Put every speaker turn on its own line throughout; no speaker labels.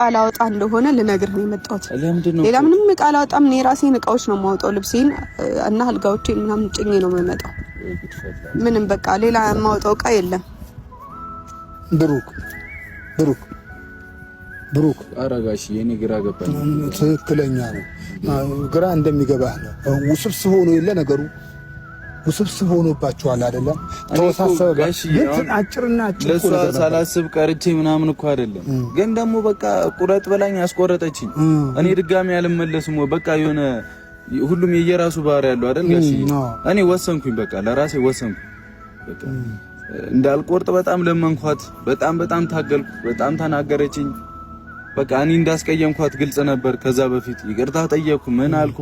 አላወጣ እንደሆነ ልነግርህ ነው የመጣሁት። ሌላ ምንም ቃል አወጣም። እኔ ራሴን እቃዎች ነው የማወጣው፣ ልብሴን እና አልጋዎቼን ምናምን ጭኜ ነው የምመጣው። ምንም በቃ ሌላ የማወጣው እቃ የለም።
ብሩክ አረጋሽ የኔ ግራ ገባኝ። ትክክለኛ ነው፣ ግራ እንደሚገባህ ነው። ውስብስብ ሆኖ የለ ነገሩ ውስብስብ ሆኖባችኋል አይደለም? ተወሳሰበ ግን አጭርና አጭር ለሷ ሳላስብ ቀርቼ ምናምን እኮ አይደለም። ግን ደግሞ በቃ ቁረጥ በላኝ አስቆረጠችኝ። እኔ ድጋሚ አልመለስም። በቃ የሆነ ሁሉም የየራሱ ባህሪ ያለው አይደል ጋሽ? እኔ ወሰንኩኝ፣ በቃ ለራሴ ወሰንኩኝ። በቃ እንዳልቆርጥ በጣም ለመንኳት፣ በጣም ታገልኩ፣ በጣም ተናገረችኝ። በቃ እኔ እንዳስቀየምኳት ግልጽ ነበር። ከዛ በፊት ይቅርታ ጠየቅኩ። ምን አልኩ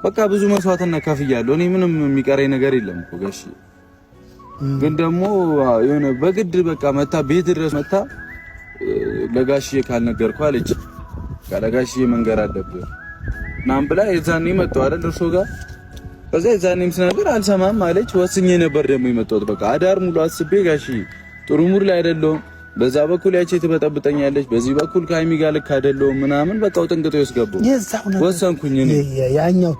በቃ ብዙ መስዋዕትነት ከፍያለሁ። እኔ ምንም የሚቀረኝ ነገር የለም እኮ ጋሽ። ግን ደግሞ የሆነ በግድ በቃ መታ ቤት ድረስ መታ ለጋሽዬ ካልነገርኩ አለች። ለጋሽዬ መንገር አለብህ ምናምን ብላ የዛኔ መጣሁ አይደል እርሶ ጋር። ከዛ የዛኔም ስነግር አልሰማም አለች። ወስኜ ነበር ደግሞ የመጣሁት። በቃ አዳር ሙሉ አስቤ ጋሽዬ ጥሩ ሙድ ላይ አይደለሁም። በዛ በኩል ያቺ ትበጠብጠኛለች፣ በዚህ በኩል ካይሚ ጋር ልክ አይደለሁም ምናምን በቃ ውጥንቅጦ ይወስገባው። ወሰንኩኝ እኔ ያኛው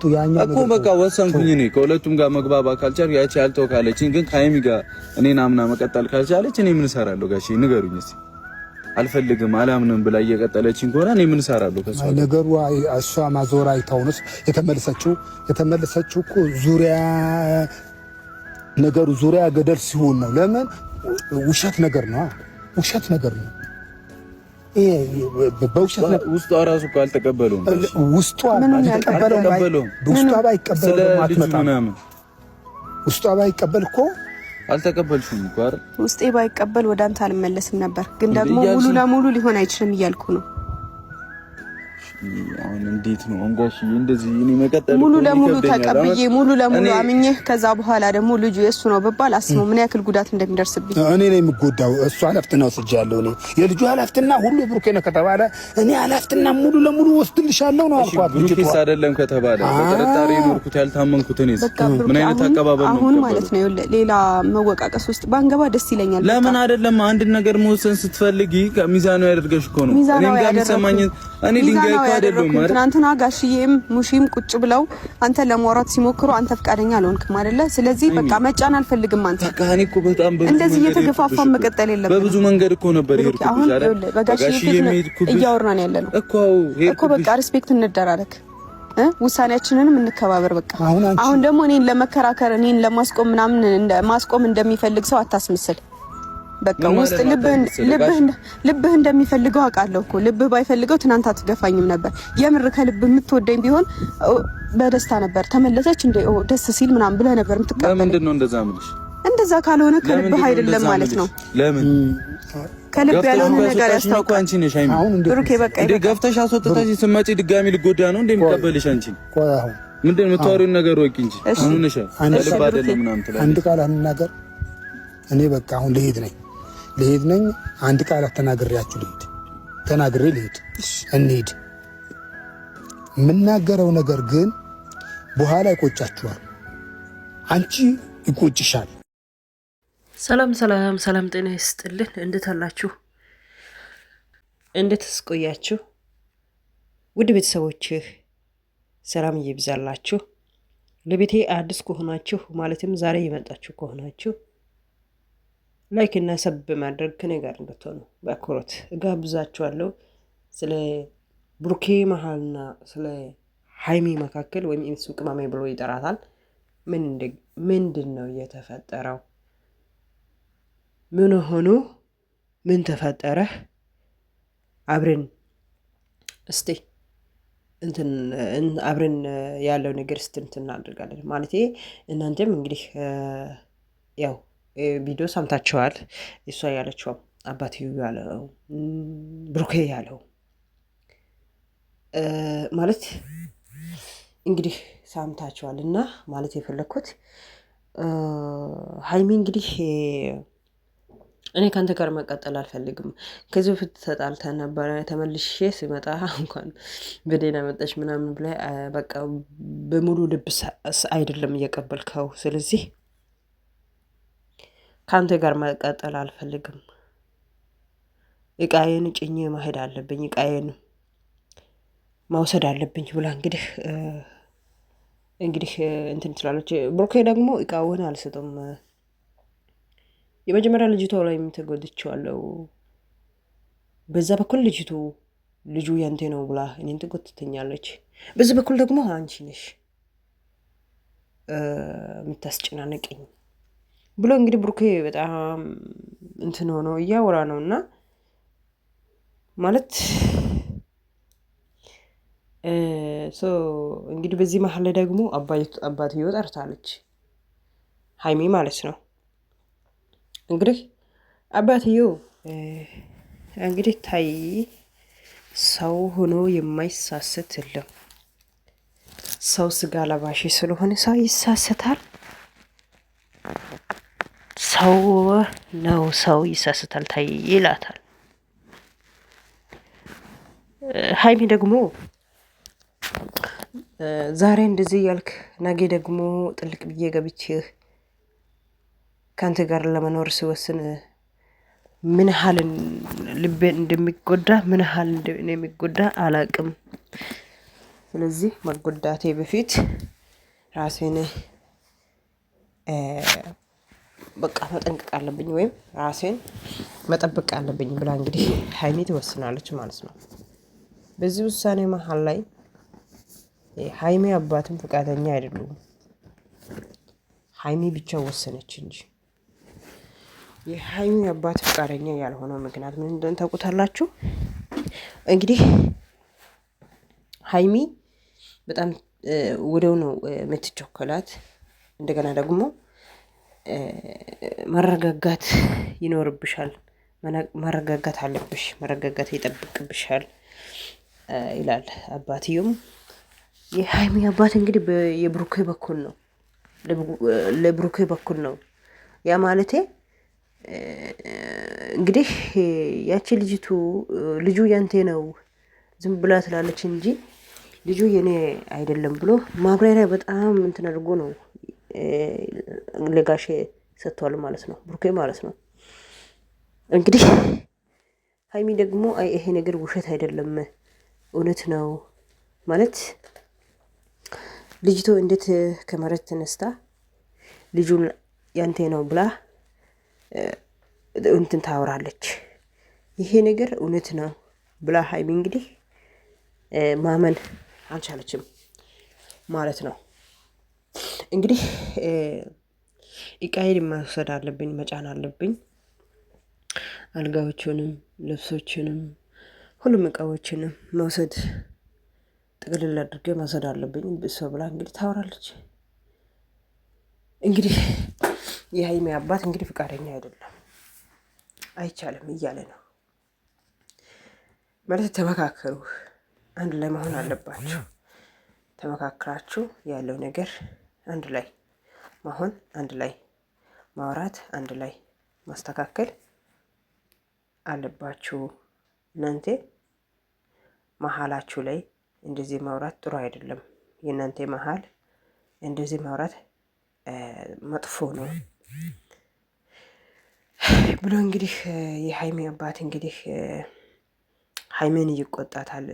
እኮ በቃ ወሰንኩኝ እኔ ከሁለቱም ጋር መግባባት ካልቻልኩ ያቺ አልተው ካለችኝ፣ ግን ካይሚ ጋር እኔን አምና መቀጠል ካልቻለች እኔ ምን እሰራለሁ ጋሼ ንገሩኝ እስኪ። አልፈልግም አላምንም ብላ እየቀጠለችኝ ከሆነ እኔ ምን እሰራለሁ ከሷ? ነገሩ እሷ ማዞራ አይታውንስ የተመለሰችው እኮ ነገሩ ዙሪያ ገደል ሲሆን ነው። ለምን ውሸት ነገር ነው። በውሸት ነው። ውስጧ ራሱ እኮ አልተቀበለውም። ውስጧ ባይቀበል እኮ አልተቀበልሽም እኮ አይደል?
ውስጤ ባይቀበል ወደ አንተ አልመለስም ነበር። ግን ደግሞ ሙሉ ለሙሉ ሊሆን አይችልም እያልኩ ነው።
አሁን እንዴት ነው አንጋሽ እንደዚህ እኔ መቀጠል
ሙሉ ለሙሉ ተቀብዬ ሙሉ ለሙሉ አምኜ ከዛ በኋላ ደግሞ ልጁ የሱ ነው በባል አስበው ምን ያክል ጉዳት እንደሚደርስብኝ። እኔ ነኝ የምጎዳው። እሱ ኃላፊነት ወስጃለሁ። እኔ የልጁ ኃላፊነት ሁሉ ብሩኬ ነው ከተባለ እኔ ኃላፊነት ሙሉ ለሙሉ ወስድልሻለሁ ነው አልኳት።
ብሩኬስ አይደለም ከተባለ በጥርጣሬ ኖርኩት ያልታመንኩት እኔስ ምን አይነት አቀባበል ነው
አሁን ማለት ነው? ሌላ መወቃቀስ ውስጥ ባንገባ ደስ ይለኛል።
ለምን አይደለም አንድ ነገር መወሰን ስትፈልጊ ሚዛኑ ያደርገሽ እኮ ነው። እኔም ጋር የሚሰማኝ እኔ ድንጋይ አይደለም ማለት
ትናንትና ጋሽዬም ሙሺም ቁጭ ብለው አንተ ለማውራት ሲሞክሩ አንተ ፍቃደኛ አልሆንክም አይደለ? ስለዚህ በቃ መጫን አልፈልግም። አንተ
ካኒ እኮ በጣም
እንደዚህ እየተገፋፋ መቀጠል የለበትም።
በብዙ መንገድ እኮ ነበር ይሄድኩት አይደል?
በጋሽዬ እያወራን ያለነው እኮ በቃ ሪስፔክት እንደራረግ፣ ውሳኔያችንንም እንከባበር። በቃ አሁን ደግሞ እኔን ለመከራከር እኔን ለማስቆም ምናምን ማስቆም እንደሚፈልግ ሰው አታስመስል። በቃ ውስጥ ልብህ እንደሚፈልገው አውቃለሁ እኮ። ልብህ ባይፈልገው ትናንት አትገፋኝም ነበር። የምር ከልብህ የምትወደኝ ቢሆን በደስታ ነበር ተመለሰች እንደ ደስ ሲል ምናምን ብለህ ነበር የምትቀበል።
ለምንድን ነው እንደዛ የምልሽ?
እንደዛ ካልሆነ ከልብህ አይደለም ማለት ነው።
ለምን
ከልብ ያለውን ነገር ያስታውቃል።
አንቺ ነሽ አይሚ
ብሩኬ በቃ
እንደ ገፍተሽ አስወጥተሽ ስትመጪ ድጋሚ ልጎዳ ነው እንደምቀበልሽ አንቺ ምንድን ነው የምታወሪውን ነገር ወቂ እንጂ አሁን ነሽ ልብ አይደለም ምናምን ትላለሽ። አንድ ቃል አንናገር። እኔ በቃ አሁን ልሄድ ነኝ። አንድ ቃል ተናግሬያችሁ ልሄድ። እንሂድ። የምናገረው ነገር ግን በኋላ ይቆጫችኋል። አንቺ ይቆጭሻል።
ሰላም ጤና ይስጥልን። እንዴት አላችሁ? እንዴትስ ቆያችሁ? ውድ ቤተሰቦችህ ሰላም ይብዛላችሁ። ለቤቴ አዲስ ከሆናችሁ ማለትም ዛሬ የመጣችሁ ከሆናችሁ ላይክ እና ሰብ ማድረግ ከኔ ጋር እንድትሆኑ በአክብሮት እጋብዛችኋለሁ። ስለ ብሩኬ መሀልና ስለ ሃይሚ መካከል ወይም እሱ ቅማሜ ብሎ ይጠራታል። ምንድን ነው የተፈጠረው? ምን ሆኖ ምን ተፈጠረ? አብረን እስቲ አብረን ያለው ነገር እንትን እናደርጋለን ማለት እናንተም እንግዲህ ያው ቪዲዮ ሰምታችኋል። እሷ ያለችው አባትዩ ያለው ብሩኬ ያለው ማለት እንግዲህ ሰምታችኋል። እና ማለት የፈለኩት ሃይሚ እንግዲህ እኔ ካንተ ጋር መቀጠል አልፈልግም። ከዚህ በፊት ተጣልተን ነበረ። ተመልሼ ሲመጣ እንኳን በደህና መጣች ምናምን ብላ በቃ በሙሉ ልብ አይደለም እየቀበልከው። ስለዚህ ካንተ ጋር መቀጠል አልፈልግም እቃዬን ጭኜ መሄድ አለብኝ፣ እቃዬን መውሰድ አለብኝ ብላ እንግዲህ እንትን ትላለች። ብሩኬ ደግሞ እቃውን አልሰጥም፣ የመጀመሪያ ልጅቷ ላይ ተጎድቼዋለሁ፣ በዛ በኩል ልጁ ያንተ ነው ብላ እኔን ትጎትተኛለች፣ በዚህ በኩል ደግሞ አንቺ ነሽ የምታስጨናነቀኝ ብሎ እንግዲህ ብሩኬ በጣም እንትን ሆኖ እያወራ ነው። እና ማለት እንግዲህ በዚህ መሀል ላይ ደግሞ አባትየው ጠርታለች፣ ሀይሚ ማለት ነው። እንግዲህ አባትየው እንግዲህ ታይ ሰው ሆኖ የማይሳሰት የለም። ሰው ስጋ ለባሽ ስለሆነ ሰው ይሳሰታል። ሰው ነው ሰው ይሳሰታል ታይ ይላታል። ሀይሚ ደግሞ ዛሬ እንደዚህ ያልክ ነገ ደግሞ ጥልቅ ብዬ ገብቼህ ከአንተ ጋር ለመኖር ሲወስን ምን ያህል ልቤ እንደሚጎዳ ምን ያህል እንደሚጎዳ አላቅም። ስለዚህ መጎዳቴ በፊት ራሴን በቃ መጠንቀቅ አለብኝ ወይም ራሴን መጠበቅ አለብኝ ብላ እንግዲህ ሀይሚ ትወስናለች ማለት ነው። በዚህ ውሳኔ መሀል ላይ ሀይሚ አባትም ፈቃደኛ አይደሉም። ሀይሚ ብቻ ወሰነች እንጂ የሀይሚ አባት ፈቃደኛ ያልሆነው ምክንያት ምን እንደሆነ ታውቁታላችሁ? እንግዲህ ሀይሚ በጣም ወደው ነው የምትቸኮላት። እንደገና ደግሞ መረጋጋት ይኖርብሻል፣ መረጋጋት አለብሽ፣ መረጋጋት ይጠብቅብሻል ይላል አባትየውም። የሀይሚ አባት እንግዲህ የብሩኬ በኩል ነው፣ ለብሩኬ በኩል ነው። ያ ማለቴ እንግዲህ ያቺ ልጁ ያንተ ነው ዝም ብላ ትላለች እንጂ ልጁ የኔ አይደለም ብሎ ማብራሪያ በጣም እንትን አድርጎ ነው ለጋሼ ሰጥቷል ማለት ነው፣ ብሩኬ ማለት ነው። እንግዲህ ሀይሚ ደግሞ አይ ይሄ ነገር ውሸት አይደለም እውነት ነው ማለት ልጅቶ እንዴት ከመሬት ተነስታ ልጁን ያንተ ነው ብላ እንትን ታወራለች። ይሄ ነገር እውነት ነው ብላ ሀይሚ እንግዲህ ማመን አልቻለችም ማለት ነው። እንግዲህ እቃዬን መውሰድ አለብኝ፣ መጫን አለብኝ፣ አልጋዎቹንም፣ ልብሶችንም፣ ሁሉም እቃዎችንም መውሰድ ጥቅልል አድርጌ መውሰድ አለብኝ ብሷ ብላ እንግዲህ ታወራለች። እንግዲህ የሀይሚ አባት እንግዲህ ፈቃደኛ አይደለም፣ አይቻልም እያለ ነው ማለት። ተመካከሩ፣ አንድ ላይ መሆን አለባችሁ። ተመካክራችሁ ያለው ነገር አንድ ላይ መሆን፣ አንድ ላይ ማውራት፣ አንድ ላይ ማስተካከል አለባችሁ። እናንተ መሀላችሁ ላይ እንደዚህ ማውራት ጥሩ አይደለም። የእናንተ መሀል እንደዚህ ማውራት መጥፎ ነው ብሎ እንግዲህ የሀይሚ አባት እንግዲህ ሀይሜን ይቆጣታል።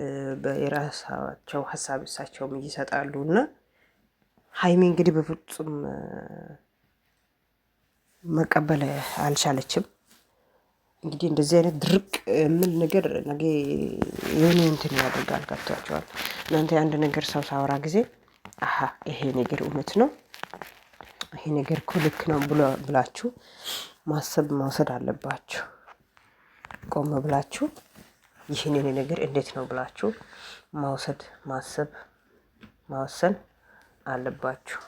የራሳቸው ሀሳብ እሳቸውም ይሰጣሉ እና ሀይሜ እንግዲህ በፍጹም መቀበል አልቻለችም። እንግዲህ እንደዚህ አይነት ድርቅ የምል ነገር ነገ የሆነ እንትን ያደርጋል። ገብቷቸዋል። እናንተ አንድ ነገር ሰው ሳወራ ጊዜ አሀ ይሄ ነገር እውነት ነው፣ ይሄ ነገር እኮ ልክ ነው ብላችሁ ማሰብ መውሰድ አለባችሁ። ቆም ብላችሁ ይህንን ነገር እንዴት ነው ብላችሁ ማውሰድ ማሰብ መወሰን አለባችሁ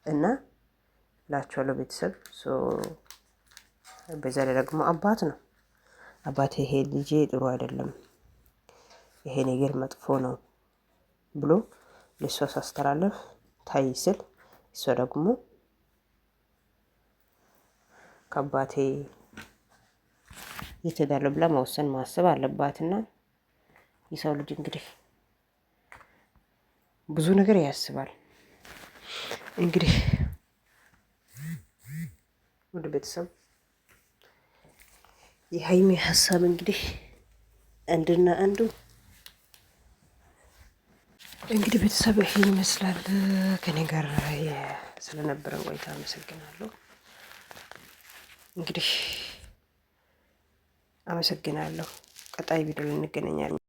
እና ላችኋለሁ ቤተሰብ። በዛ ላይ ደግሞ አባት ነው። አባት ይሄ ልጄ ጥሩ አይደለም፣ ይሄ ነገር መጥፎ ነው ብሎ ለሷ ሳስተላለፍ ታይ ስል እሷ ደግሞ ከአባቴ የተዳለ ብላ መወሰን ማሰብ አለባትና የሰው ልጅ እንግዲህ ብዙ ነገር ያስባል። እንግዲህ ወደ ቤተሰብ የሀይሚ ሀሳብ እንግዲህ አንድና አንዱ እንግዲህ ቤተሰብ ይሄን ይመስላል። ከኔ ጋር ስለነበረን ቆይታ አመሰግናለሁ። እንግዲህ አመሰግናለሁ። ቀጣይ ቪዲዮ እንገናኛለን።